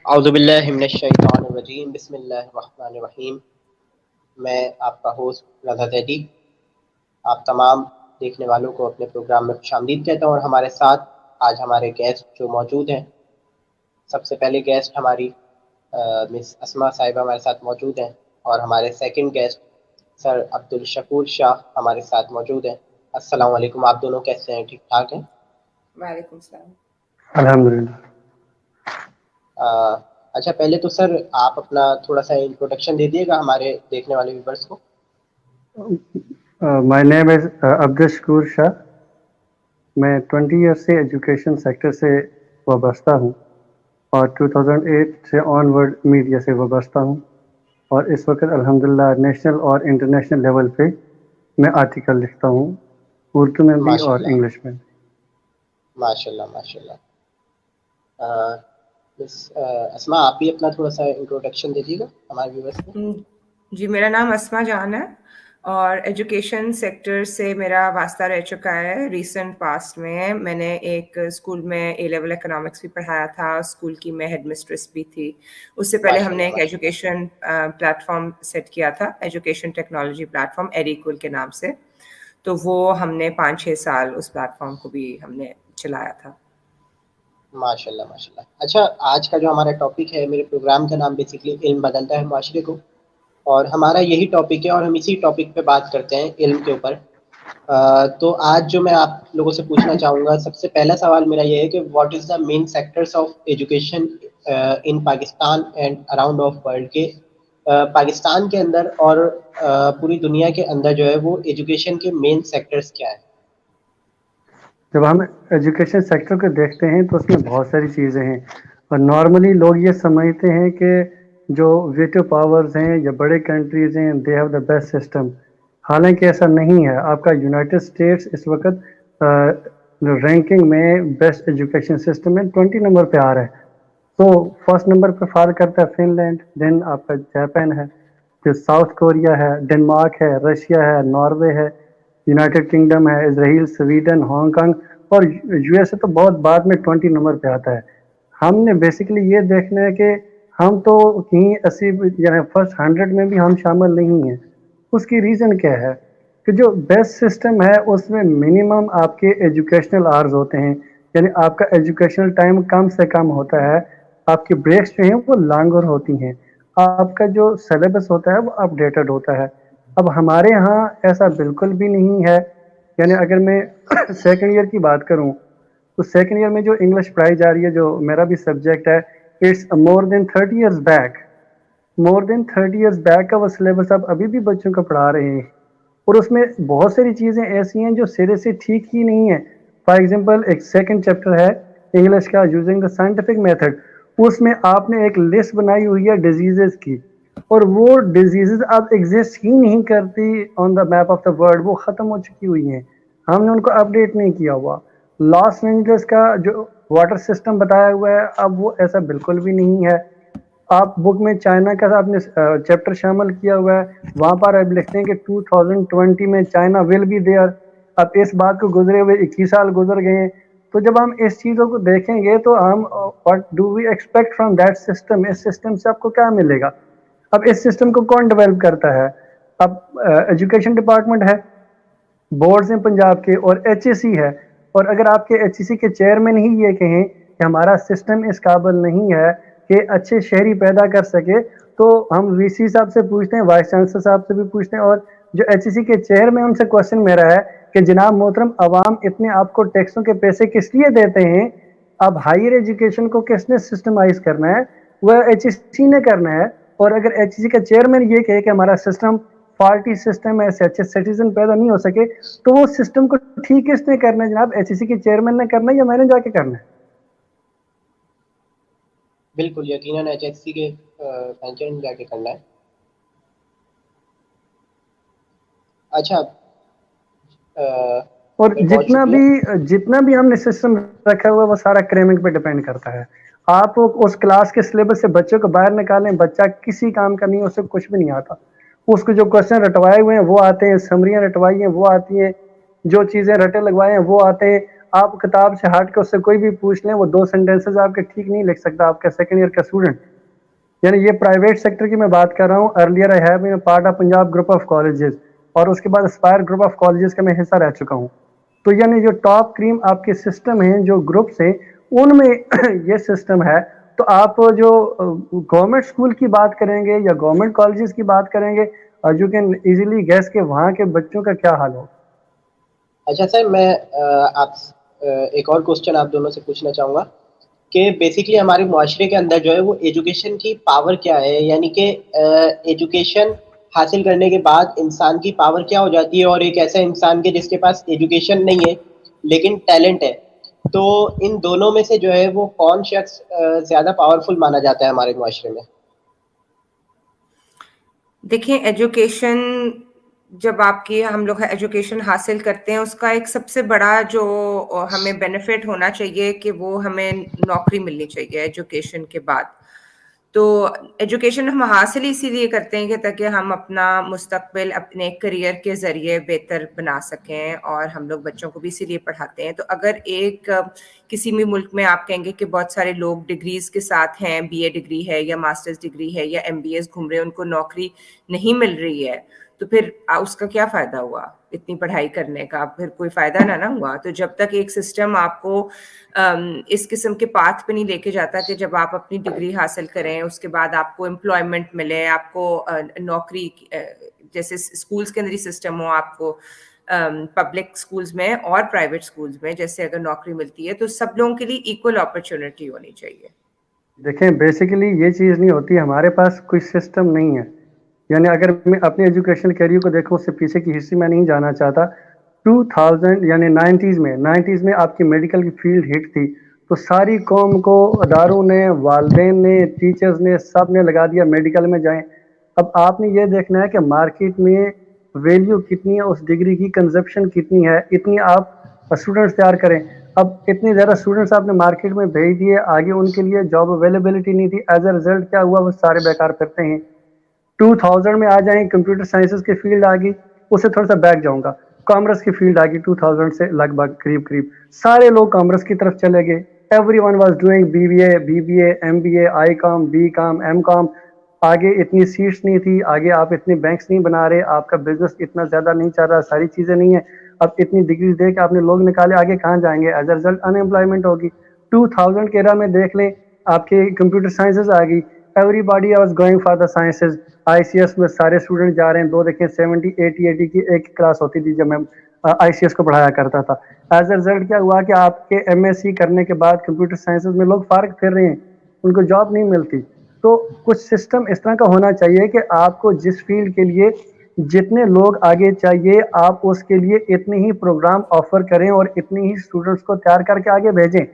اعوذ باللہ من الشیطان الرجیم، بسم اللہ الرحمن الرحیم۔ میں آپ کا ہوسٹ رضا زیدی آپ تمام دیکھنے والوں کو اپنے پروگرام میں خوش آمدید کہتا ہوں، اور ہمارے ساتھ آج ہمارے گیسٹ جو موجود ہیں، سب سے پہلے گیسٹ ہماری مس اسما صاحبہ ہمارے ساتھ موجود ہیں، اور ہمارے سیکنڈ گیسٹ سر عبدالشکور شاہ ہمارے ساتھ موجود ہیں۔ السلام علیکم، آپ دونوں کیسے ہیں؟ ٹھیک ٹھاک ہیں؟ وعلیکم السلام۔ الحمدللہ۔ اچھا، پہلے تو سر آپ اپنا تھوڑا سا انٹروڈکشن دے دیے گا ہمارے دیکھنے والے ویورس کو۔ مائی نیم از عبدالشکور شاہ۔ میں 20 ایئر سے ایجوکیشن سیکٹر سے وابستہ ہوں، اور 2008 سے آن ورڈ میڈیا سے وابستہ ہوں، اور اس وقت الحمدللہ نیشنل اور انٹرنیشنل لیول پہ میں آرٹیکل لکھتا ہوں، اردو میں بھی ماشاء اور اللہ، انگلش میں بھی۔ ماشاء اللہ، ماشاء اللہ۔ بس اسما، آپ بھی اپنا تھوڑا سا انٹروڈکشن دے دیجیے گا ہمارے ویورس کو۔ جی، میرا نام اسما جان ہے، اور ایجوکیشن سیکٹر سے میرا واسطہ رہ چکا ہے۔ ریسنٹ پاسٹ میں نے ایک اسکول میں اے لیول اکنامکس بھی پڑھایا تھا، اسکول کی میں ہیڈ مسٹریس بھی تھی۔ اس سے پہلے ماشاء ہم نے اللہ، ایک ماشاء اللہ، ایجوکیشن پلیٹ فارم سیٹ کیا تھا، ایجوکیشن ٹیکنالوجی پلیٹ فارم ایریکول کے نام سے، تو وہ ہم نے 5-6 سال اس پلیٹ فارم کو بھی ہم نے چلایا تھا۔ ماشاء اللہ، ماشاء اللہ۔ اچھا، آج کا جو ہمارا ٹاپک ہے، میرے پروگرام کا نام بیسکلی علم بدلتا ہے معاشرے کو، اور ہمارا یہی ٹاپک ہے، اور ہم اسی ٹاپک پہ بات کرتے ہیں، علم کے اوپر۔ تو آج جو میں آپ لوگوں سے پوچھنا چاہوں گا، سب سے پہلا سوال میرا یہ ہے کہ what is the main sectors of education in Pakistan and around of world, کے پاکستان کے اندر اور پوری دنیا کے اندر جو ہے وہ ایجوکیشن کے مین سیکٹرز کیا ہیں؟ جب ہم ایجوکیشن سیکٹر کو دیکھتے ہیں تو اس میں بہت ساری چیزیں ہیں، اور نارملی لوگ یہ سمجھتے ہیں کہ جو ویٹو پاورز ہیں یا بڑے کنٹریز ہیں they have the best system, حالانکہ ایسا نہیں ہے۔ آپ کا یونائٹڈ اسٹیٹس اس وقت رینکنگ میں بیسٹ ایجوکیشن سسٹم میں 20 نمبر پہ آ رہا ہے۔ تو فرسٹ نمبر پہ فال کرتا ہے فن لینڈ، دین آپ کا جاپان ہے، پھر ساؤتھ کوریا ہے، ڈنمارک ہے، رشیا ہے، ناروے ہے، یونائٹڈ کنگڈم ہے، اسرائیل، سویڈن، ہانگ کانگ، اور یو ایس اے تو بہت بعد میں 20 نمبر پہ آتا ہے۔ ہم نے بیسیکلی یہ دیکھنا ہے کہ ہم تو کہیں 80 یعنی فرسٹ 100 میں بھی ہم شامل نہیں ہیں۔ اس کی ریزن کیا ہے کہ جو بیسٹ سسٹم ہے اس میں منیمم آپ کے ایجوکیشنل آورز ہوتے ہیں، یعنی آپ کا ایجوکیشنل ٹائم کم سے کم ہوتا ہے، آپ کی بریکس جو ہیں وہ لانگر ہوتی ہیں، آپ کا جو سلیبس ہوتا ہے وہ اپ ڈیٹڈ ہوتا ہے۔ اب ہمارے ہاں ایسا بالکل بھی نہیں ہے۔ یعنی اگر میں سیکنڈ ایئر کی بات کروں تو سیکنڈ ایئر میں جو انگلش پڑھائی جا رہی ہے، جو میرا بھی سبجیکٹ ہے، it's more than 30 years back, more than 30 years back کا وہ سلیبس آپ ابھی بھی بچوں کو پڑھا رہے ہیں، اور اس میں بہت ساری چیزیں ایسی ہیں جو سرے سے ٹھیک ہی نہیں ہیں۔ فار ایگزامپل ایک سیکنڈ چیپٹر ہے انگلش کا، یوزنگ دا سائنٹیفک میتھڈ، اس میں آپ نے ایک لسٹ بنائی ہوئی ہے ڈیزیزز کی، اور وہ ڈیزیزز اب ایگزسٹ ہی نہیں کرتی on the map of the world, وہ ختم ہو چکی ہوئی ہیں، ہم نے ان کو اپڈیٹ نہیں کیا ہوا۔ لاس اینجلس کا جو واٹر سسٹم بتایا ہوا ہے اب وہ ایسا بالکل بھی نہیں ہے۔ آپ بک میں چائنا کا آپ نے چیپٹر شامل کیا ہوا ہے، وہاں پر آپ لکھتے ہیں کہ 2020 میں چائنا ول بی دیئر۔ اب اس بات کو گزرے ہوئے 21 سال گزر گئے ہیں، تو جب ہم اس چیزوں کو دیکھیں گے تو ہم what do we expect from that system، اس سسٹم سے آپ کو کیا ملے گا؟ اب اس سسٹم کو کون ڈیولپ کرتا ہے؟ اب ایجوکیشن ڈپارٹمنٹ ہے، بورڈز ہیں پنجاب کے، اور ایچ ای سی ہے، اور اگر آپ کے ایچ ای سی کے چیئرمین ہی یہ کہیں کہ ہمارا سسٹم اس قابل نہیں ہے کہ اچھے شہری پیدا کر سکے، تو ہم وی سی صاحب سے پوچھتے ہیں، وائس چانسلر صاحب سے بھی پوچھتے ہیں، اور جو ایچ ای سی کے چیئرمین ان سے کوشچن میرا ہے کہ جناب محترم، عوام اتنے آپ کو ٹیکسوں کے پیسے کس لیے دیتے ہیں؟ اب ہائر ایجوکیشن کو کس نے سسٹمائز کرنا ہے؟ وہ ایچ ای سی نے کرنا ہے۔ اور اگر ایچ ای سی کا چیئرمین یہ کہے کہ ہمارا سسٹم فالٹی سسٹم ہے، ایسے اچھے سٹیزن پیدا نہیں ہو سکے، تو وہ سسٹم کو ٹھیک کس نے کرنا ہے جناب؟ ایچ ای سی کے چیئرمین نے کرنا ہے یا میں نے جا کے کرنا ہے؟ بالکل یقیناً ایچ ایس سی کے پینچن جا کے کرنا ہے۔ اچھا، اور بہت شکریہ۔ جتنا بھی ہم نے سسٹم رکھا ہوا ہے وہ سارا کریمنگ پہ ڈیپینڈ کرتا ہے۔ آپ اس کلاس کے سلیبس سے بچوں کو باہر نکالیں، بچہ کسی کام کا نہیں، اسے کچھ بھی نہیں آتا، اس کو جو کوشچن رٹوائے ہوئے ہیں وہ آتے ہیں، سمریاں رٹوائی ہیں وہ آتی ہیں، جو چیزیں رٹے لگوائے ہیں وہ آتے ہیں۔ آپ کتاب سے ہٹ کے اس سے کوئی بھی پوچھ لیں وہ 2 سینٹینسز آپ کے ٹھیک نہیں لکھ سکتا آپ کا سیکنڈ ایئر کا اسٹوڈنٹ. یعنی یہ پرائیویٹ سیکٹر کی میں بات کر رہا ہوں. Earlier I have been part of Punjab group of colleges, اور اس کے بعد اسپائر گروپ آف کالجز کا میں حصہ رہ چکا ہوں. تو یعنی جو ٹاپ کریم آپ کے سسٹم ہیں, جو گروپس ہیں, ان میں یہ سسٹم ہے. تو آپ جو گورنمنٹ اسکول کی بات کریں گے یا گورنمنٹ کالجز کی بات کریں گے, یو کین ایزیلی گیس کہ وہاں کے بچوں کا کیا حال ہو. اچھا سر, میں آپ ایک اور کوشچن آپ دونوں سے پوچھنا چاہوں گا کہ بیسکلی ہمارے معاشرے کے اندر جو ہے وہ ایجوکیشن کی پاور کیا ہے, یعنی کہ ایجوکیشن حاصل کرنے کے بعد انسان کی پاور کیا ہو جاتی ہے, اور ایک ایسا انسان کے جس کے پاس ایجوکیشن نہیں ہے لیکن ٹیلنٹ ہے, تو ان دونوں میں سے جو ہے وہ کون شخص زیادہ پاورفل مانا جاتا ہے ہمارے معاشرے میں؟ دیکھیں, ایجوکیشن جب آپ کی ہم لوگ ایجوکیشن حاصل کرتے ہیں, اس کا ایک سب سے بڑا جو ہمیں بینیفٹ ہونا چاہیے کہ وہ ہمیں نوکری ملنی چاہیے ایجوکیشن کے بعد. تو ایجوکیشن ہم حاصل اسی لیے کرتے ہیں کہ تاکہ ہم اپنا مستقبل اپنے کریئر کے ذریعے بہتر بنا سکیں, اور ہم لوگ بچوں کو بھی اسی لیے پڑھاتے ہیں. تو اگر ایک کسی بھی ملک میں آپ کہیں گے کہ بہت سارے لوگ ڈگریز کے ساتھ ہیں, بی اے ڈگری ہے یا ماسٹرز ڈگری ہے یا ایم بی ایز گھوم رہے ہیں, ان کو نوکری نہیں مل رہی ہے, تو پھر اس کا کیا فائدہ ہوا اتنی پڑھائی کرنے کا؟ پھر کوئی فائدہ نہ ہوا. تو جب تک ایک سسٹم آپ کو اس قسم کے پاتھ پہ نہیں لے کے جاتا کہ جب آپ اپنی ڈگری حاصل کریں اس کے بعد آپ کو امپلائمنٹ ملے, آپ کو نوکری, جیسے اسکولس کے اندر ہی سسٹم ہو, آپ کو پبلک اسکولس میں اور پرائیویٹ اسکولس میں جیسے اگر نوکری ملتی ہے تو سب لوگوں کے لیے ایکول اپرچونٹی ہونی چاہیے. دیکھیں بیسیکلی یہ چیز نہیں ہوتی, ہمارے پاس کوئی سسٹم نہیں ہے. یعنی اگر میں اپنے ایجوکیشنل کیریئر کو دیکھوں, اس سے پیچھے کی ہسٹری میں نہیں جانا چاہتا. 2000 یعنی 90s میں آپ کی میڈیکل کی فیلڈ ہٹ تھی, تو ساری قوم کو اداروں نے, والدین نے, ٹیچرز نے, سب نے لگا دیا میڈیکل میں جائیں. اب آپ نے یہ دیکھنا ہے کہ مارکیٹ میں ویلیو کتنی ہے, اس ڈگری کی کنزپشن کتنی ہے, اتنی آپ اسٹوڈنٹس تیار کریں. اب اتنے زیادہ اسٹوڈنٹس آپ نے مارکیٹ میں بھیج دیے, آگے ان کے لیے جاب اویلیبلٹی نہیں تھی. ایز اے ریزلٹ کیا ہوا, وہ سارے بیکار پھرتے ہیں. 2000 میں آ جائیں, کمپیوٹر سائنسز کی فیلڈ آ گئی, اس سے تھوڑا سا بیک جاؤں گا. کامرس کی فیلڈ آ گئی 2000 سے لگ بھگ قریب سارے لوگ کامرس کی طرف چلے گئے. Every one was doing BBA, MBA, ICOM, BCOM, MCOM. آگے اتنی سیٹس نہیں تھی, آگے آپ اتنے بینکس نہیں بنا رہے, آپ کا بزنس اتنا زیادہ نہیں چل رہا, ساری چیزیں نہیں ہیں. اب اتنی ڈگریز دے کے آپ نے لوگ نکالے, آگے کہاں جائیں گے؟ As a result in employment ہوگی. 2000 کے ایرا میں دیکھ لیں, آپ کے کمپیوٹر سائنسز آ گئی. Every body was going for the sciences. ICS میں سارے اسٹوڈنٹ جا رہے ہیں. دیکھیں 70 80 کی ایک کلاس ہوتی تھی جب میں ICS کو پڑھایا کرتا تھا. ایز اے ریزلٹ کیا ہوا کہ آپ کے MSc کرنے کے بعد کمپیوٹر سائنسز میں لوگ فارغ پھر رہے ہیں, ان کو جاب نہیں ملتی. تو کچھ سسٹم اس طرح کا ہونا چاہیے کہ آپ کو جس فیلڈ کے لیے جتنے لوگ آگے چاہیے, آپ اس کے لیے اتنے ہی پروگرام آفر کریں اور اتنے ہی اسٹوڈنٹس کو تیار کر کے آگے بھیجیں.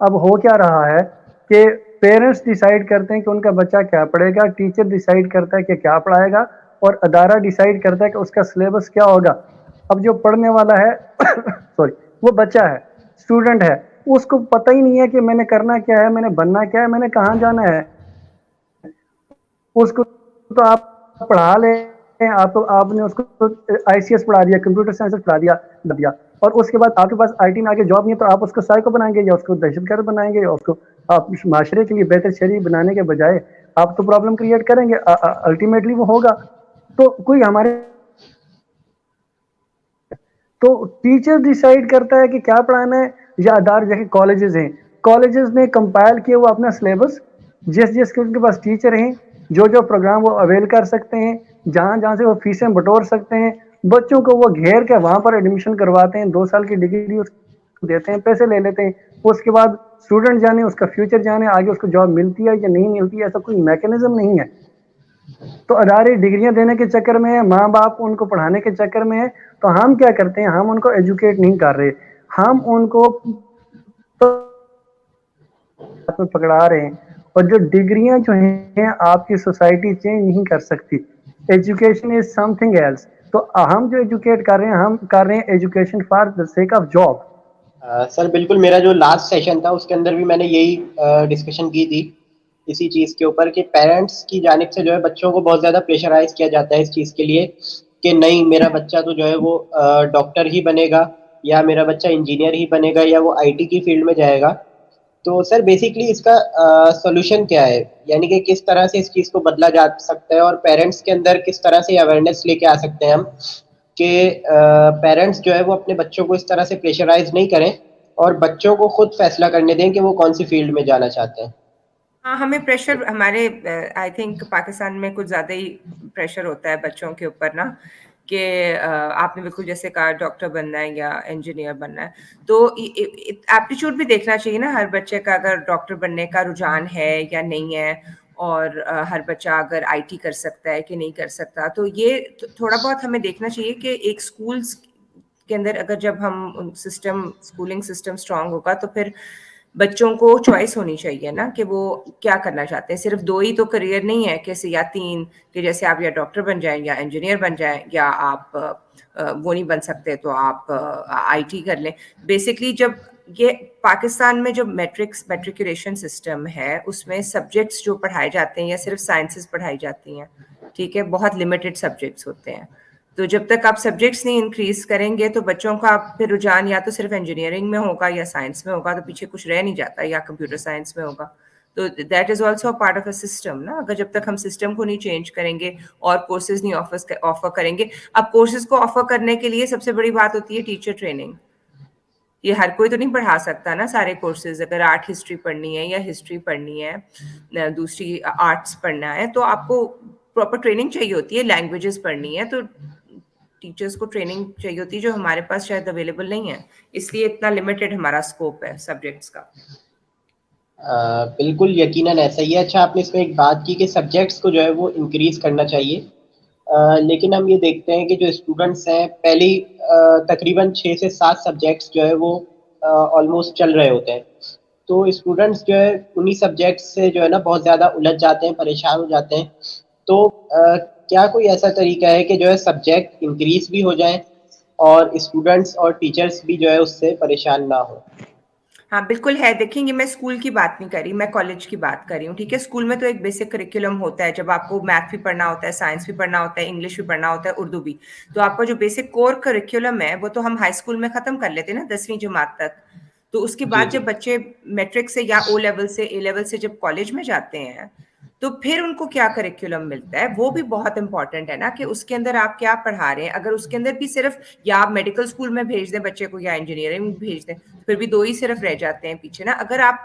اب ہو کیا رہا ہے کہ پیرنٹس ڈیسائیڈ کرتے ہیں کہ ان کا بچہ کیا پڑھے گا, ٹیچر ڈیسائیڈ کرتا ہے کہ کیا پڑھائے گا, اور ادارہ ڈیسائیڈ کرتا ہے کہ اس کا سلیبس کیا ہوگا. اب جو پڑھنے والا ہے سوری وہ بچہ ہے, اسٹوڈنٹ ہے, اس کو پتہ ہی نہیں ہے کہ میں نے کرنا کیا ہے, میں نے بننا کیا ہے, میں نے کہاں جانا ہے. اس کو تو آپ پڑھا لیں, آپ نے اس کو ICS پڑھا دیا, کمپیوٹر سائنس پڑھا دیا, اور اس کے بعد آپ کے پاس IT میں آگے جاب نہیں ہے, تو آپ اس کو سائیکو بنائیں گے یا اس کو دہشت گرد بنائیں گے, یا اس کو آپ معاشرے کے لیے بہتر شہری بنانے کے بجائے آپ تو پرابلم کریٹ کریں گے. الٹیمیٹلی وہ ہوگا. تو کوئی ہمارے تو ٹیچر ڈیسائیڈ کرتا ہے کہ کیا پڑھانا ہے, یا ادارے جیسے کالجز ہیں, کالجز نے کمپائل کیا وہ اپنا سلیبس, جس کے ان کے پاس ٹیچر ہیں, جو پروگرام وہ اویل کر سکتے ہیں, جہاں سے وہ فیسیں بٹور سکتے ہیں, بچوں کو وہ گھیر کے وہاں پر ایڈمیشن کرواتے ہیں, 2 سال کی ڈگری دیتے ہیں, پیسے لے لیتے ہیں. اس کے بعد اسٹوڈنٹ جانے, اس کا فیوچر جانے, آگے اس کو جاب ملتی ہے یا نہیں ملتی ہے, ایسا کوئی میکینزم نہیں ہے. تو ادارے ڈگریاں دینے کے چکر میں ہے, ماں باپ ان کو پڑھانے کے چکر میں ہے. تو ہم کیا کرتے ہیں, ہم ان کو ایجوکیٹ نہیں کر رہے, ہم ان کو پکڑا رہے ہیں. اور جو ڈگریاں جو ہیں آپ کی سوسائٹی چینج نہیں کر سکتی. Education is something else. تو ہم جو ایجوکیٹ کر رہے ہیں, ہم کر رہے ہیں education for the sake of job. Sir بالکل, میرا جو لاسٹ سیشن تھا اس کے اندر بھی میں نے یہی ڈسکشن کی تھی اسی چیز کے اوپر کہ پیرنٹس کی جانب سے جو ہے بچوں کو بہت زیادہ پریشرائز کیا جاتا ہے اس چیز کے لیے کہ نہیں, میرا بچہ تو جو ہے وہ ڈاکٹر ہی بنے گا, یا میرا بچہ انجینئر ہی بنے گا یا وہ IT کی فیلڈ میں جائے گا. تو سر بیسکلی اس کا سولوشن کیا ہے, یعنی کہ کس طرح سے اس چیز کو بدلا جا سکتا ہے, اور پیرنٹس کے اندر کس طرح سے اویئرنیس لے کے آ سکتے ہیں ہم کہ پیرنٹس جو ہے وہ اپنے بچوں کو اس طرح سے پریشرائز نہیں کریں اور بچوں کو خود فیصلہ کرنے دیں کہ وہ کون سی فیلڈ میں جانا چاہتے ہیں. ہاں ہمیں پریشر ہمارے آئی تھنک پاکستان میں کچھ زیادہ ہی پریشر ہوتا ہے بچوں کے اوپر نا, کہ آپ نے بالکل جیسے کہا ڈاکٹر بننا ہے یا انجینئر بننا ہے, تو ایپٹیچیوڈ بھی دیکھنا چاہیے نا ہر بچے کا, اگر ڈاکٹر بننے کا رجحان ہے یا نہیں ہے, اور ہر بچہ اگر IT کر سکتا ہے کہ نہیں کر سکتا. تو یہ تھوڑا بہت ہمیں دیکھنا چاہیے کہ ایک اسکولس کے اندر اگر جب ہم اسکولنگ سسٹم اسٹرانگ ہوگا تو پھر بچوں کو چوائس ہونی چاہیے نا کہ وہ کیا کرنا چاہتے ہیں. صرف 2 ہی تو کریئر نہیں ہے کہ یا 3, کہ جیسے آپ یا ڈاکٹر بن جائیں یا انجینئر بن جائیں, یا آپ وہ نہیں بن سکتے تو آپ IT کر لیں. بیسکلی جب یہ پاکستان میں جو میٹریکولیشن سسٹم ہے اس میں سبجیکٹس جو پڑھائے جاتے ہیں یا صرف سائنسز پڑھائی جاتی ہیں, ٹھیک ہے, بہت لمیٹڈ سبجیکٹس ہوتے ہیں. تو جب تک آپ سبجیکٹس نہیں انکریز کریں گے تو بچوں کا پھر رجحان یا تو صرف انجینئرنگ میں ہوگا یا سائنس میں ہوگا, تو پیچھے کچھ رہ نہیں جاتا, یا کمپیوٹر سائنس میں ہوگا. تو that is also part of a system نا. اگر جب تک ہم سسٹم کو نہیں چینج کریں گے اور کورسز نہیں آفر کریں گے. اب کورسز کو آفر کرنے کے لیے سب سے بڑی بات ہوتی ہے ٹیچر ٹریننگ. یہ ہر کوئی تو نہیں پڑھا سکتا نا سارے کورسز. اگر آرٹ ہسٹری پڑھنی ہے یا ہسٹری پڑھنی ہے, دوسری آرٹس پڑھنا ہے, تو آپ کو پراپر ٹریننگ چاہیے ہوتی ہے. لینگویجز پڑھنی ہے تو ٹیچرس کو ٹریننگ چاہیے ہوتی ہے, جو ہمارے پاس شاید اویلیبل نہیں ہے, اس لیے اتنا لمیٹڈ ہمارا اسکوپ ہے سبجیکٹس کا. بالکل یقیناً ایسا ہی ہے. اچھا آپ نے اس میں ایک بات کی کہ سبجیکٹس کو جو ہے وہ انکریز کرنا چاہیے, لیکن ہم یہ دیکھتے ہیں کہ جو اسٹوڈنٹس ہیں پہلی تقریباً 6 سے 7 سبجیکٹس جو ہے وہ آلموسٹ چل رہے ہوتے ہیں. تو اسٹوڈنٹس جو ہے انہی سبجیکٹس سے جو ہے نا بہت زیادہ الجھ جاتے ہیں, پریشان ہو جاتے ہیں. تو کیا کوئی ایسا طریقہ ہے کہ جو ہے سبجیکٹ انکریز بھی ہو جائیں اور اسٹوڈنٹس اور ٹیچرس بھی جو ہے اس سے پریشان نہ ہو؟ ہاں بالکل ہے. دیکھیں گے میں اسکول کی بات نہیں کر رہی, میں کالج کی بات کر رہی ہوں, ٹھیک ہے. اسکول میں تو ایک بیسک کریکولم ہوتا ہے, جب آپ کو میتھ بھی پڑھنا ہوتا ہے, سائنس بھی پڑھنا ہوتا ہے, انگلش بھی پڑھنا ہوتا ہے, اردو بھی. تو آپ کا جو بیسک کور کریکولم ہے وہ تو ہم ہائی اسکول میں ختم کر لیتے ہیں نا 10ویں جماعت تک. تو اس کے جی بعد جی جب بچے میٹرک سے یا او لیول سے اے لیول سے جب کالج میں جاتے ہیں تو پھر ان کو کیا کریکولم ملتا ہے, وہ بھی بہت امپورٹنٹ ہے نا, کہ اس کے اندر آپ کیا پڑھا رہے ہیں. اگر اس کے اندر بھی صرف یا آپ میڈیکل اسکول میں بھیج دیں بچے کو یا انجینئرنگ بھیج دیں, پھر بھی 2 ہی صرف رہ جاتے ہیں پیچھے نا. اگر آپ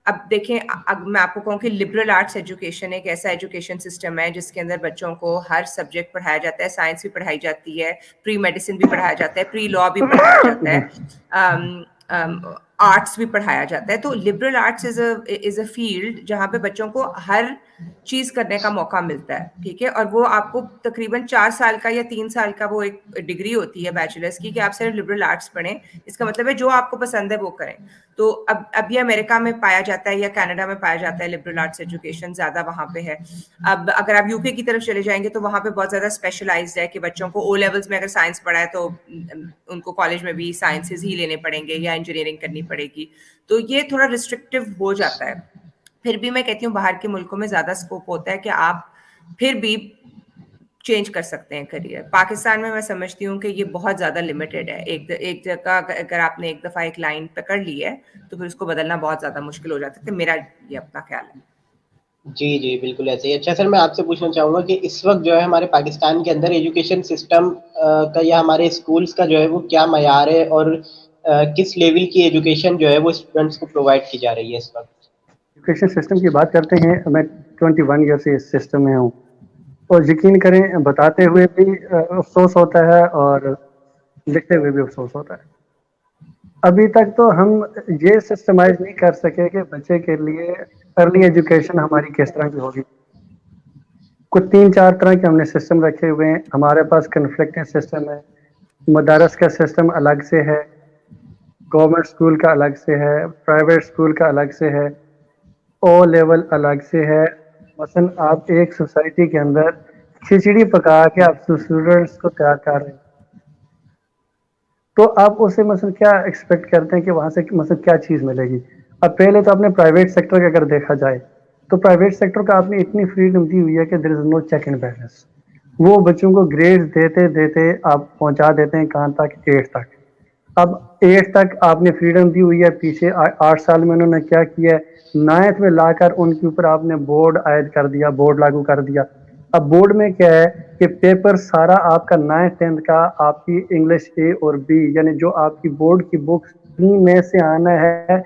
اب دیکھیں, میں آپ کو کہوں کہ لبرل آرٹس ایجوکیشن ایک ایسا ایجوکیشن سسٹم ہے جس کے اندر بچوں کو ہر سبجیکٹ پڑھایا جاتا ہے. سائنس بھی پڑھائی جاتی ہے, پری میڈیسن بھی پڑھایا جاتا ہے, پری لا بھی پڑھایا جاتا ہے, آرٹس بھی پڑھایا جاتا ہے. تو liberal arts is a field جہاں پہ بچوں کو ہر چیز کرنے کا موقع ملتا ہے, ٹھیک ہے. اور وہ آپ کو تقریباً 4 سال کا یا 3 سال کا وہ ایک ڈگری ہوتی ہے بیچلرس کی, کہ آپ صرف لبرل آرٹس پڑھیں. اس کا مطلب ہے جو آپ کو پسند ہے وہ کریں. تو اب یہ امریکہ میں پایا جاتا ہے یا کینیڈا میں پایا جاتا ہے لبرل آرٹس ایجوکیشن زیادہ وہاں پہ ہے. اب اگر آپ UK کی طرف چلے جائیں گے تو وہاں پہ بہت زیادہ اسپیشلائزڈ ہے, کہ بچوں کو او لیولس میں اگر سائنس پڑھا ہے تو ان کو کالج میں بھی سائنسز ہی لینے پڑیں گے یا انجینئرنگ کرنی پڑے گی. تو یہ تھوڑا ریسٹرکٹیو ہو جاتا ہے. پھر بھی میں کہتی ہوں باہر کے ملکوں میں زیادہ اسکوپ ہوتا ہے کہ آپ پھر بھی چینج کر سکتے ہیں کریئر. پاکستان میں سمجھتی ہوں کہ یہ بہت زیادہ لمیٹڈ ہے. ایک جگہ اگر آپ نے ایک دفعہ ایک لائن پکڑ لی ہے تو پھر اس کو بدلنا بہت زیادہ مشکل ہو جاتا ہے. تو میرا یہ اپنا خیال ہے. جی جی بالکل ایسے ہی. اچھا سر میں آپ سے پوچھنا چاہوں گا کہ اس وقت جو ہے ہمارے پاکستان کے اندر ایجوکیشن سسٹم کا یا ہمارے اسکولس کا جو ہے وہ کیا معیار ہے, اور کس لیول کی ایجوکیشن جو ہے وہ اسٹوڈنٹس کو پرووائڈ کی جا رہی ہے اس وقت؟ ایجوکیشن سسٹم کی بات کرتے ہیں, میں 21 ایئر سے اس سسٹم میں ہوں, اور یقین کریں بتاتے ہوئے بھی افسوس ہوتا ہے اور لکھتے ہوئے بھی افسوس ہوتا ہے. ابھی تک تو ہم یہ سسٹمائز نہیں کر سکے کہ بچے کے لیے ارلی ایجوکیشن ہماری کس طرح کی ہوگی. کچھ 3-4 طرح کے ہم نے سسٹم رکھے ہوئے ہیں. ہمارے پاس کنفلکٹنگ سسٹم ہے, مدارس کا سسٹم الگ سے ہے, گورنمنٹ اسکول کا الگ سے ہے, پرائیویٹ اسکول کا الگ سے ہے, او لیول الگ سے ہے. مثلا آپ ایک سوسائٹی کے اندر کھچڑی پکا کے آپ اسٹوڈنٹس کو تیار کر رہے ہیں, تو آپ اسے مثلا کیا ایکسپیکٹ کرتے ہیں کہ وہاں سے مثلا کیا چیز ملے گی. اب پہلے تو آپ نے پرائیویٹ سیکٹر کا اگر دیکھا جائے تو پرائیویٹ سیکٹر کا آپ نے اتنی فریڈم دی ہوئی ہے کہ دیر از نو چیک اینڈ بیلنس. وہ بچوں کو گریڈ دیتے دیتے آپ پہنچا دیتے ہیں کہاں تک 8 تک. اب 8 تک آپ نے فریڈم دی ہوئی ہے، پیچھے 8 سال میں انہوں نے کیا کیا ہے، 9th میں لا کر ان کے اوپر آپ نے بورڈ عائد کر دیا، بورڈ لاگو کر دیا. اب بورڈ میں کیا ہے کہ پیپر سارا آپ کا 9th 10th کا آپ کی انگلش اے اور بی، یعنی جو آپ کی بورڈ کی بکس میں سے آنا ہے،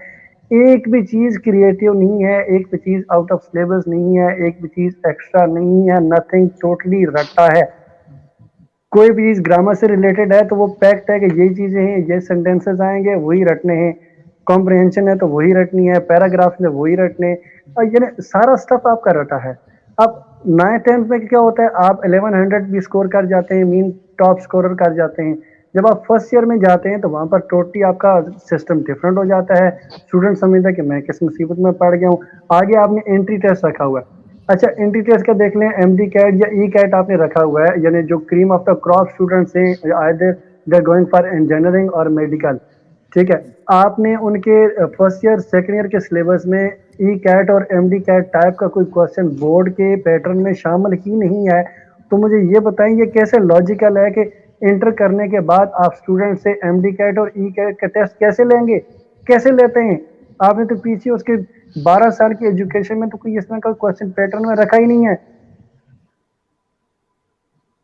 ایک بھی چیز کریٹو نہیں ہے، ایک بھی چیز آؤٹ آف سلیبس نہیں ہے، ایک بھی چیز ایکسٹرا نہیں ہے، نتھنگ، ٹوٹلی رٹا ہے. کوئی بھی چیز گرامر سے ریلیٹڈ ہے تو وہ پیکٹ ہے کہ یہی چیزیں ہیں، یہ سینٹینسز آئیں گے وہی رٹنے ہیں، کمپریہنشن ہے تو وہی رٹنی ہے، پیراگراف میں وہی رٹنے، یعنی سارا سٹف آپ کا رٹا ہے. اب 9th 10th میں کیا ہوتا ہے، آپ 1100 بھی اسکور کر جاتے ہیں، مین ٹاپ اسکورر کر جاتے ہیں. جب آپ فرسٹ ایئر میں جاتے ہیں تو وہاں پر ٹوٹلی آپ کا سسٹم ڈفرنٹ ہو جاتا ہے. اسٹوڈنٹ سمجھتا ہے کہ میں کس مصیبت میں پڑ گیا ہوں. آگے آپ نے انٹری ٹیسٹ رکھا ہوا ہے. اچھا انٹری ٹیسٹ کا دیکھ لیں، ایم ڈی کیٹ یا ای کیٹ آپ نے رکھا ہوا ہے، یعنی جو cream of the crop students ہیں، either they going for engineering اور میڈیکل. ٹھیک ہے، آپ نے ان کے فرسٹ ایئر سیکنڈ ایئر کے سلیبس میں ای کیٹ اور ایم ڈی کیٹ ٹائپ کا کوئی کوشچن بورڈ کے پیٹرن میں شامل ہی نہیں ہے. تو مجھے یہ بتائیں یہ کیسے لاجیکل ہے کہ انٹر کرنے کے بعد آپ اسٹوڈنٹ سے ایم ڈی کیٹ اور ای کیٹ کا ٹیسٹ کیسے لیں گے، کیسے لیتے ہیں؟ آپ نے تو پیچھے اس کے 12 سال کی ایجوکیشن میں تو کوئی اس طرح کا کوشچن پیٹرن میں رکھا ہی نہیں ہے.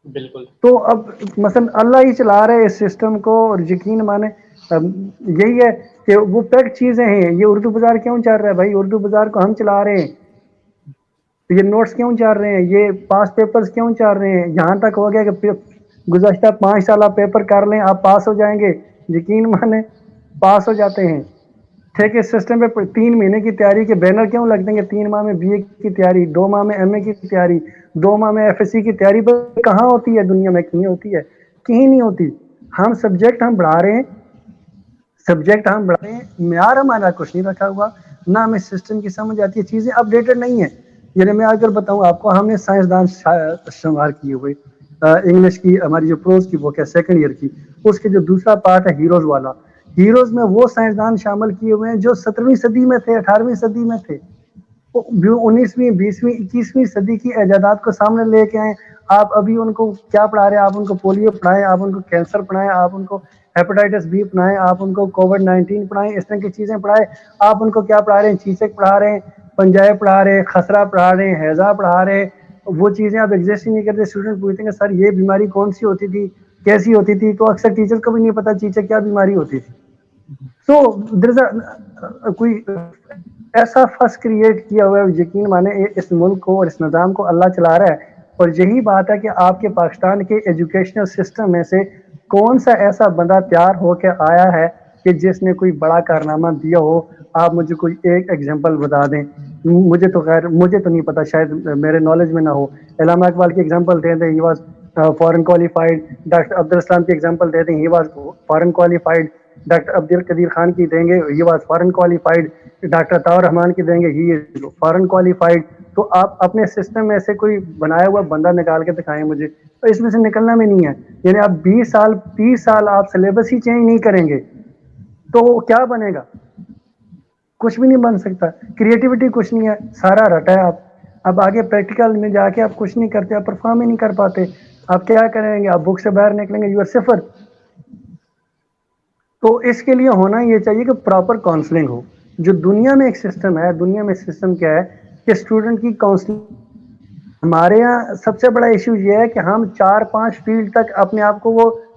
بالکل. تو اب مثلا اللہ ہی چلا رہے اس سسٹم کو، اور یقین مانے یہی ہے کہ وہ پیک چیزیں ہیں. یہ اردو بازار کیوں چل رہا ہے بھائی؟ اردو بازار کو ہم چلا رہے ہیں. یہ نوٹس کیوں چل رہے ہیں، یہ پاس پیپرز کیوں چل رہے ہیں؟ یہاں تک ہو گیا کہ گزشتہ 5 سال آپ پیپر کر لیں آپ پاس ہو جائیں گے. یقین مانے پاس ہو جاتے ہیں. ٹھیک سسٹم پہ 3 مہینے کی تیاری کے بینر کیوں لگ دیں گے؟ 3 ماہ میں بی اے کی تیاری، 2 ماہ میں ایم اے کی تیاری، 2 ماہ میں ایف ایس سی کی تیاری. کہاں ہوتی ہے دنیا میں؟ کہیں ہوتی ہے؟ کہیں نہیں ہوتی. ہم سبجیکٹ ہم بڑھا رہے ہیں، معیار ہمارا کچھ نہیں رکھا ہوا، نہ ہمیں سسٹم کی سمجھ آتی ہے، چیزیں اپڈیٹڈ نہیں ہیں. یعنی میں اگر بتاؤں آپ کو، ہم نے سائنسدان شمار کیے ہوئے، انگلش کی ہماری جو پروز کی بک ہے سیکنڈ ایئر کی، اس کے جو دوسرا پارٹ ہے ہیروز والا، ہیروز میں وہ سائنسدان شامل کیے ہوئے ہیں جو 17ویں صدی میں تھے، 18ویں صدی میں تھے، 19ویں 20ویں 21ویں صدی کی ایجادات کو سامنے لے کے آئے. آپ ابھی ان کو کیا پڑھا رہے ہیں؟ آپ ان کو پولیو پڑھائیں، آپ ان کو کینسر پڑھائیں، آپ ان کو ہیپاٹائٹس بی پڑھائیں، آپ ان کو کووڈ 19 پڑھائیں، اس طرح کی چیزیں پڑھائیں. آپ ان کو کیا پڑھا رہے ہیں؟ چیچک پڑھا رہے ہیں، پنجائے پڑھا رہے ہیں، خسرہ پڑھا رہے ہیں، ہیضہ پڑھا رہے ہیں. وہ چیزیں آپ ایگزسٹ ہی نہیں کرتے. اسٹوڈنٹ پوچھتے ہیں کہ سر یہ بیماری کون سی ہوتی تھی، کیسی ہوتی تھی؟ تو اکثر ٹیچر کو بھی نہیں پتا چیچک کیا بیماری ہوتی تھی. سو دیر از کوئی ایسا فس کریٹ کیا ہوا ہے، یقین مانے اس ملک کو اور اس نظام کو اللہ چلا رہا ہے. اور یہی بات ہے کہ آپ کے پاکستان کے ایجوکیشنل سسٹم میں سے کون سا ایسا بندہ تیار ہو کے آیا ہے کہ جس نے کوئی بڑا کارنامہ دیا ہو؟ آپ مجھے کوئی ایک ایگزامپل بتا دیں. مجھے تو نہیں پتا، شاید میرے نالج میں نہ ہو. علامہ اقبال کی ایگزامپل دے دیں، he was foreign qualified. Doctor Abdus Salam کی ایگزامپل دے دیں، he was foreign qualified. Doctor Abdul Qadeer Khan کی دیں گے، he was foreign qualified. Doctor Ata Rahman کی دیں گے، ہی از فارن کوالیفائڈ. تو آپ اپنے سسٹم میں سے کوئی بنایا ہوا بندہ نکال کے دکھائیں مجھے. تو اس میں سے نکلنا بھی نہیں ہے. یعنی آپ 20 سال 30 سال آپ سلیبس ہی چینج نہیں کریں گے تو کیا بنے گا؟ کچھ بھی نہیں بن سکتا. کریٹیوٹی کچھ نہیں ہے، سارا رٹا ہے. آپ اب آگے پریکٹیکل میں جا کے آپ کچھ نہیں کرتے، آپ پرفارم ہی نہیں کر پاتے. آپ کیا کریں گے؟ آپ بک سے باہر نکلیں گے، یو آر صفر. تو اس کے لیے ہونا یہ چاہیے کہ پراپر کاؤنسلنگ ہو. جو دنیا میں ایک سسٹم ہے، دنیا میں سسٹم کیا ہے کہ اسٹوڈنٹ کی کاؤنسلنگ. ہمارے یہاں سب سے بڑا ایشو یہ ہے کہ ہم 4-5 فیلڈ تک اپنے آپ کو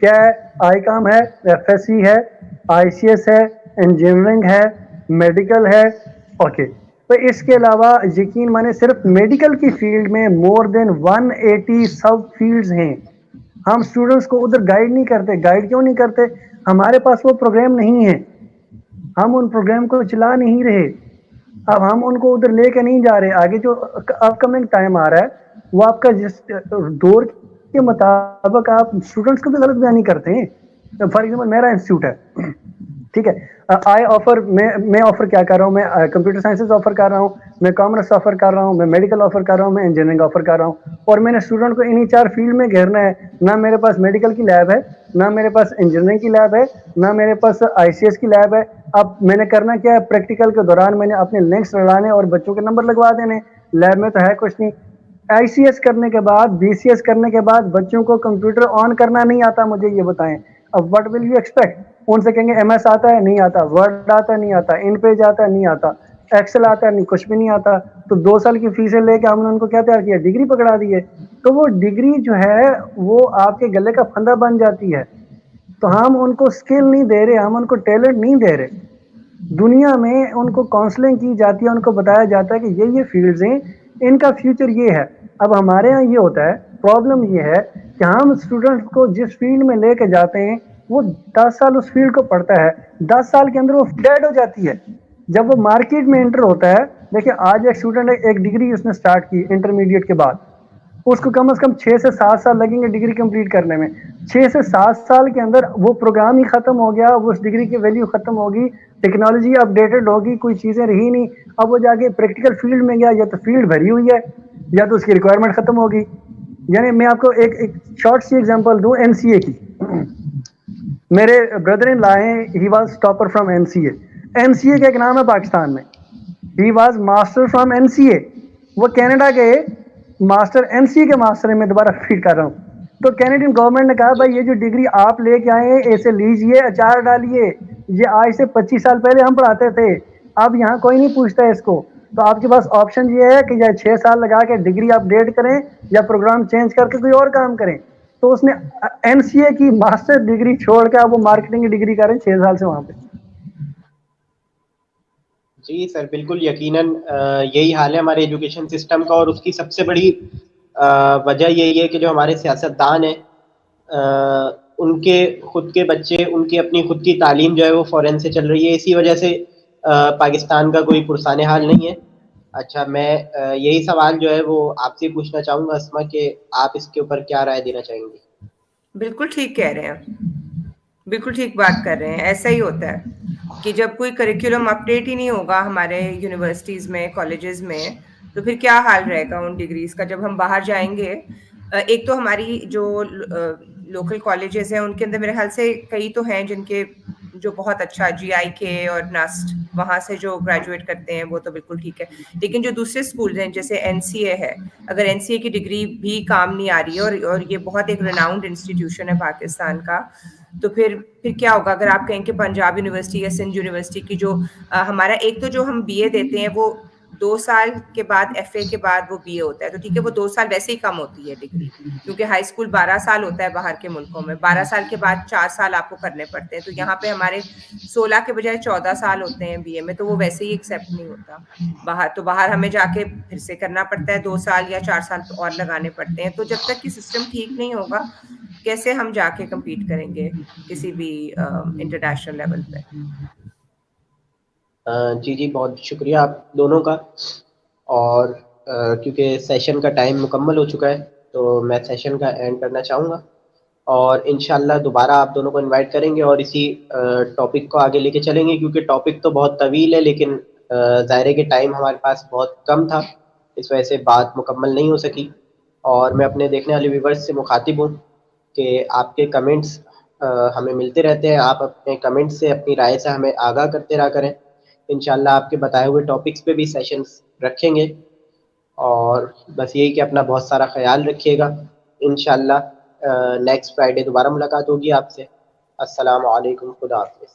کیا ہے؟ آئی کام ہے، ایف ایس سی ہے، آئی سی ایس ہے، انجینئرنگ ہے، میڈیکل ہے. اوکے. تو اس کے علاوہ یقین مانے صرف میڈیکل کی فیلڈ میں مور دین 180 سب فیلڈز ہیں. ہم اسٹوڈنٹس کو ادھر گائیڈ نہیں کرتے. گائیڈ کیوں نہیں کرتے؟ ہمارے پاس وہ پروگرام نہیں ہے، ہم ان پروگرام کو چلا نہیں رہے. اب ہم ان کو ادھر لے کے نہیں جا رہے. آگے جو اپ کمنگ ٹائم آ رہا ہے وہ آپ کا جس دور کے مطابق آپ اسٹوڈنٹس کو بھی غلط بیانی کرتے ہیں. فار ایگزامپل میرا انسٹیٹیوٹ ہے، ٹھیک ہے، آئی آفر، میں آفر کیا کر رہا ہوں؟ میں کمپیوٹر سائنسز آفر کر رہا ہوں، میں کامرس آفر کر رہا ہوں، میں میڈیکل آفر کر رہا ہوں، میں انجینئرنگ آفر کر رہا ہوں. اور میں نے اسٹوڈنٹ کو انہی 4 فیلڈ میں گھیرنا ہے. نہ میرے پاس میڈیکل کی لیب ہے، نہ میرے پاس انجینئرنگ کی لیب ہے، نہ میرے پاس آئی سی ایس کی لیب ہے. اب میں نے کرنا کیا ہے؟ پریکٹیکل کے دوران میں نے اپنے لنکس لڑانے اور بچوں کے نمبر لگوا دینے. لیب میں تو ہے کچھ نہیں. آئی سی ایس کرنے کے بعد، بی سی ایس کرنے کے بعد بچوں کو کمپیوٹر آن کرنا نہیں آتا. مجھے یہ بتائیں، اب وٹ ول یو ایکسپیکٹ؟ ان سے کہیں گے ایم ایس آتا ہے نہیں آتا, ورڈ آتا ہے نہیں آتا, ان پیج آتا ہے نہیں آتا, ایکسل آتا ہے نہیں, کچھ بھی نہیں آتا. تو 2 سال کی فیسیں لے کے ہم نے ان کو کیا تیار کیا, ڈگری پکڑا دی ہے. تو وہ ڈگری جو ہے وہ آپ کے گلے کا پھندا بن جاتی ہے. تو ہم ان کو اسکل نہیں دے رہے, ہم ان کو ٹیلنٹ نہیں دے رہے. دنیا میں ان کو کاؤنسلنگ کی جاتی ہے, ان کو بتایا جاتا ہے کہ یہ فیلڈز ہیں, ان کا فیوچر یہ ہے. اب ہمارے یہاں یہ ہوتا ہے, پرابلم یہ ہے کہ ہم اسٹوڈنٹ کو جس فیلڈ میں لے کے جاتے ہیں وہ 10 سال اس فیلڈ کو پڑھتا ہے, 10 سال کے اندر وہ ڈیڈ ہو جاتی ہے. جب وہ مارکیٹ میں انٹر ہوتا ہے, دیکھیں آج ایک اسٹوڈنٹ ایک ڈگری اس نے اسٹارٹ کی انٹرمیڈیٹ کے بعد, اس کو کم از کم 6 سے 7 سال لگیں گے ڈگری کمپلیٹ کرنے میں. 6 سے 7 سال کے اندر وہ پروگرام ہی ختم ہو گیا, وہ اس ڈگری کی ویلیو ختم ہوگی, ٹیکنالوجی اپ ڈیٹڈ ہوگی, کوئی چیزیں رہی نہیں. اب وہ جا کے پریکٹیکل فیلڈ میں گیا, یا تو فیلڈ بھری ہوئی ہے یا تو اس کی ریکوائرمنٹ ختم ہوگی. یعنی میں آپ کو ایک شارٹ سی ایگزامپل دوں این سی اے کی. میرے بردر ان لا ہیں, he was topper from N C A. این سی اے کا ایک نام ہے پاکستان میں, he was master from N C A. وہ کینیڈا گئے, ماسٹر این سی اے کے ماسٹر میں دوبارہ فیڈ کر رہا ہوں. تو کینیڈین گورنمنٹ نے کہا بھائی یہ جو ڈگری آپ لے کے آئے ہیں اسے لیجئے, اچار ڈالیے, یہ آج سے 25 سال پہلے ہم پڑھاتے تھے, اب یہاں کوئی نہیں پوچھتا ہے اس کو. تو آپ کے پاس آپشن یہ ہے کہ یا 6 سال لگا کے ڈگری اپ ڈیٹ کریں یا پروگرام چینج کر کے کوئی اور کام کریں. تو اس نے این سی اے کی ماسٹر ڈگری چھوڑ کے اب وہ مارکیٹنگ کی ڈگری کر رہے ہیں 6 سال سے وہاں پہ. جی سر بالکل, یقیناً یہی حال ہے ہمارے ایجوکیشن سسٹم کا, اور اس کی سب سے بڑی وجہ یہی ہے کہ جو ہمارے سیاستدان ہیں ان کے خود کے بچے, ان کی اپنی خود کی تعلیم جو ہے وہ فورن سے چل رہی ہے. اسی وجہ سے پاکستان کا کوئی پرسان حال نہیں ہے. اچھا, میں یہی سوال جو ہے وہ آپ سے پوچھنا چاہوں گا اسما, کہ آپ اس کے اوپر کیا رائے دینا چاہیں گے؟ بالکل ٹھیک کہہ رہے ہیں, بالکل ٹھیک بات کر رہے ہیں. ایسا ہی ہوتا ہے کہ جب کوئی کریکولم اپڈیٹ ہی نہیں ہوگا ہمارے یونیورسٹیز میں, کالجز میں, تو پھر کیا حال رہے گا ان ڈگریز کا جب ہم باہر جائیں گے. ایک تو ہماری جو لوکل کالجز ہیں ان کے اندر میرے خیال سے کئی تو ہیں جن کے جو بہت اچھا جی آئی کے اور نسٹ وہاں سے جو گریجویٹ کرتے ہیں وہ تو بالکل ٹھیک ہے. لیکن جو دوسرے اسکولز ہیں جیسے این سی اے ہے, اگر این سی اے کی ڈگری بھی کام نہیں آ رہی ہے اور یہ بہت ایک ریناؤنڈ انسٹیٹیوشن ہے پاکستان کا, تو پھر کیا ہوگا اگر آپ کہیں کہ پنجاب یونیورسٹی یا سندھ یونیورسٹی کی جو ہمارا ایک تو جو ہم بی اے دیتے ہیں وہ 2 سال کے بعد ایف اے کے بعد وہ بی اے ہوتا ہے, تو ٹھیک ہے وہ 2 سال ویسے ہی کم ہوتی ہے ڈگری, کیونکہ ہائی اسکول 12 سال ہوتا ہے باہر کے ملکوں میں, 12 سال کے بعد 4 سال آپ کو کرنے پڑتے ہیں. تو یہاں پہ ہمارے 16 کے بجائے 14 سال ہوتے ہیں بی اے میں, تو وہ ویسے ہی ایکسیپٹ نہیں ہوتا باہر. تو باہر ہمیں جا کے پھر سے کرنا پڑتا ہے, 2 سال یا 4 سال اور لگانے پڑتے ہیں. تو جب تک کہ سسٹم ٹھیک نہیں ہوگا کیسے ہم جا کے کمپیٹ کریں گے کسی بھی انٹرنیشنل لیول پہ. جی جی, بہت شکریہ آپ دونوں کا. اور کیونکہ سیشن کا ٹائم مکمل ہو چکا ہے تو میں سیشن کا اینڈ کرنا چاہوں گا, اور انشاءاللہ دوبارہ آپ دونوں کو انوائٹ کریں گے اور اسی ٹاپک کو آگے لے کے چلیں گے, کیونکہ ٹاپک تو بہت طویل ہے لیکن ظاہر ہے کہ ٹائم ہمارے پاس بہت کم تھا, اس وجہ سے بات مکمل نہیں ہو سکی. اور میں اپنے دیکھنے والے ویورز سے مخاطب ہوں کہ آپ کے کمنٹس ہمیں ملتے رہتے ہیں, آپ اپنے کمنٹس سے اپنی رائے سے ہمیں آگاہ کرتے رہا کریں. انشاءاللہ آپ کے بتائے ہوئے ٹاپکس پہ بھی سیشنز رکھیں گے, اور بس یہی کہ اپنا بہت سارا خیال رکھیے گا. انشاءاللہ نیکسٹ فرائیڈے دوبارہ ملاقات ہوگی آپ سے. السلام علیکم, خدا حافظ.